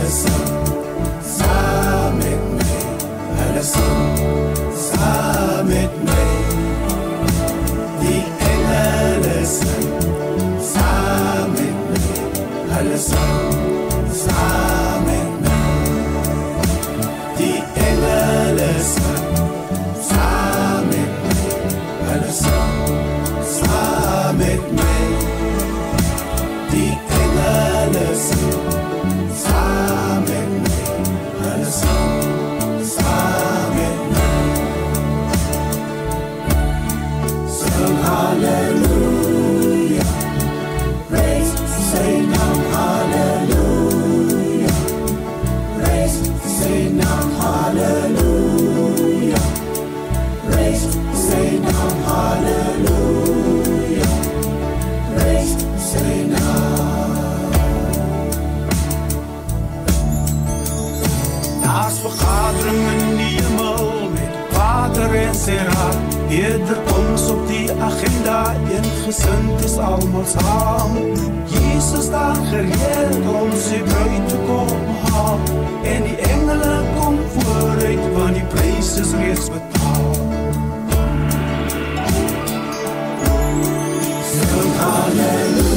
sang saam met my. Hulle sang saam met my. Die engele sang saam met my. Hulle sang saam met my. Die engele sang saam met my. Hulle sang saam met my. Die engele sang saam met my. Hulle sang saam met my. Sing hallelujah, praise sy naam, hallelujah, praise sy naam, hallelujah, praise sy naam, hallelujah, praise sy naam. Daar's vergadering in die hemel met Vader en sy raad. Eerder ons op die agenda, een gesind is almal saam. Jesus daar gereed om sy bruid te kom haal. En die engele kom vooruit, want die prys is reeds betaal. Sing hallelujah.